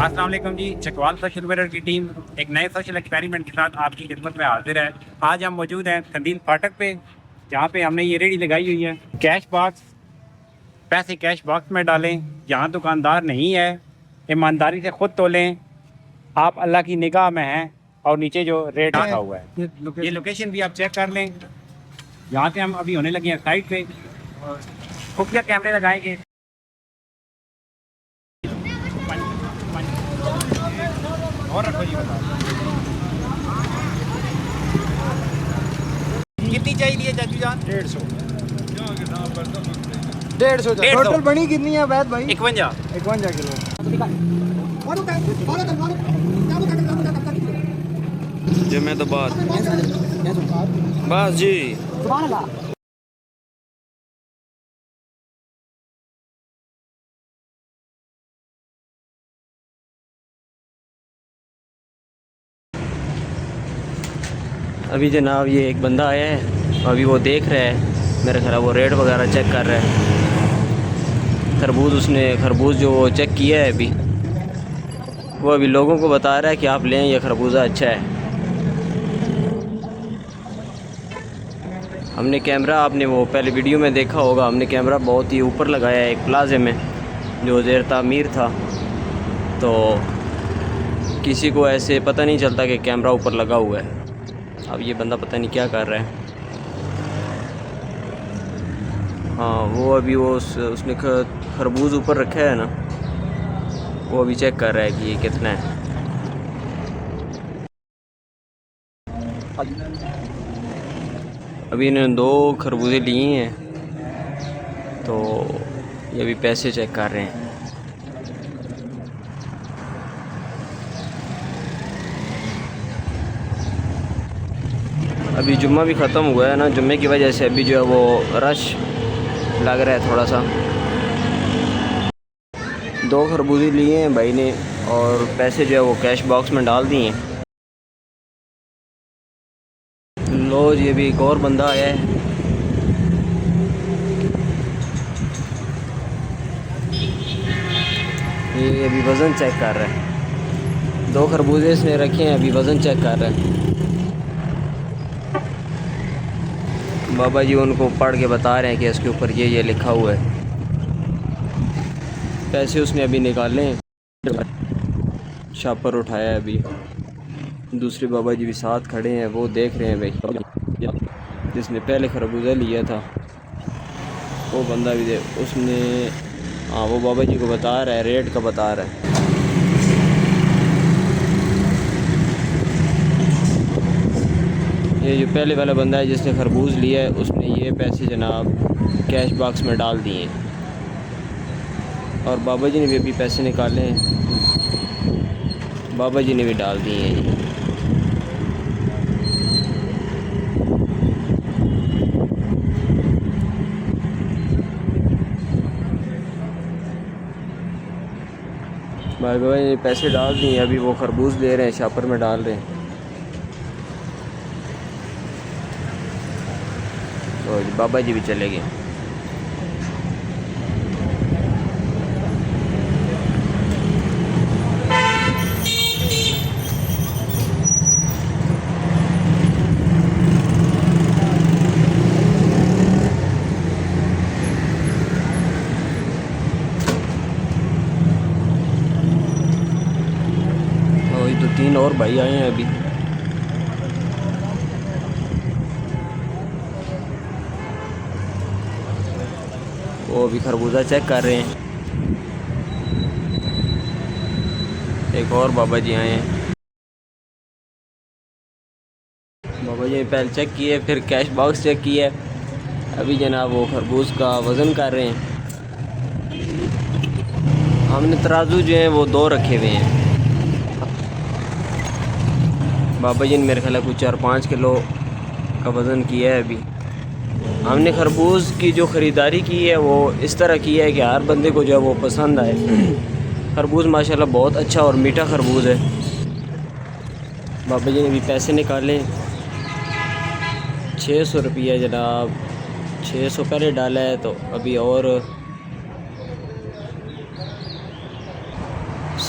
अस्सलाम वालेकुम जी। Chakwal social media की टीम एक नए सोशल एक्सपेरिमेंट के साथ आपकी खिदमत में हाजिर है। आज हम मौजूद हैं कंदील फाटक पे, जहाँ पे हमने ये रेडी लगाई हुई है। कैश बॉक्स, पैसे कैश बॉक्स में डालें। यहाँ दुकानदार नहीं है, ईमानदारी से ख़ुद तोलें। आप अल्लाह की निगाह में हैं। और नीचे जो रेट लिखा हुआ है, ये लोकेशन भी आप चेक कर लें। यहाँ से हम अभी होने लगे हैं साइड पे, खुफिया कैमरे लगाएंगे। और रखो जी, बताओ कितनी चाहिए चाचू जान? 150 टोटल बनी कितनी है वैद भाई? 51 किलो। जी मैं तो बस जी अभी जनाब ये एक बंदा आया है, अभी वो देख रहा है, मेरा ख्याल है वो रेट वगैरह चेक कर रहा है। खरबूज जो वो चेक किया है अभी, वो अभी लोगों को बता रहा है कि आप लें, ये खरबूजा अच्छा है। हमने कैमरा, आपने वो पहले वीडियो में देखा होगा, हमने कैमरा बहुत ही ऊपर लगाया है एक प्लाजे में जो ज़ेर तामीर था, तो किसी को ऐसे पता नहीं चलता कि कैमरा ऊपर लगा हुआ है। अब ये बंदा पता नहीं क्या कर रहा है। हाँ, वो अभी उसने खरबूज ऊपर रखा है ना, वो अभी चेक कर रहा है कि ये कितना है। अभी इन्होंने 2 खरबूजे लिए हैं, तो ये अभी पैसे चेक कर रहे हैं। अभी जुम्मा भी ख़त्म हुआ है ना, जुम्मे की वजह से अभी जो है वो रश लग रहा है थोड़ा सा। 2 खरबूजे लिए हैं भाई ने, और पैसे जो है वो कैश बॉक्स में डाल दिए हैं। लो जी, अभी एक और बंदा आया है। ये अभी वज़न चेक कर रहा है। 2 खरबूजे इसने रखे हैं, अभी वज़न चेक कर रहा है। बाबा जी उनको पढ़ के बता रहे हैं कि इसके ऊपर ये लिखा हुआ है। पैसे उसने अभी निकाले हैं, शापर उठाया है अभी। दूसरे बाबा जी भी साथ खड़े हैं, वो देख रहे हैं भाई। जिसने पहले खरबूजा लिया था वो बंदा भी उसने, हाँ, वो बाबा जी को बता रहा है, रेट का बता रहा है। ये जो पहले वाला बंदा है जिसने खरबूज लिया है, उसने ये पैसे जनाब कैश बॉक्स में डाल दिए हैं। और बाबा जी ने भी अभी पैसे निकाले हैं, बाबा जी ने भी डाल दिए हैं। बाबा जी ने पैसे डाल दिए, अभी वो खरबूज ले रहे हैं, शापर में डाल रहे हैं। तो बाबा जी भी चले गए। और ये तो 3 और भाई आए हैं अभी। वो अभी खरबूजा चेक कर रहे हैं। एक और बाबा जी आए हैं। बाबा जी ने पहले चेक किए, फिर कैश बॉक्स चेक किया, अभी जनाब वो खरबूज का वज़न कर रहे हैं। हमने तराजू जो हैं वो 2 रखे हुए हैं। बाबा जी ने मेरे ख्याल है कुछ 4-5 किलो का वज़न किया है अभी। हमने खरबूज की जो ख़रीदारी की है वो इस तरह की है कि हर बंदे को जो है वो पसंद आए। खरबूज माशाल्लाह बहुत अच्छा और मीठा खरबूज है। बाबा जी ने भी पैसे निकाले, 600 रुपया जनाब, 600 पहले डाला है, तो अभी और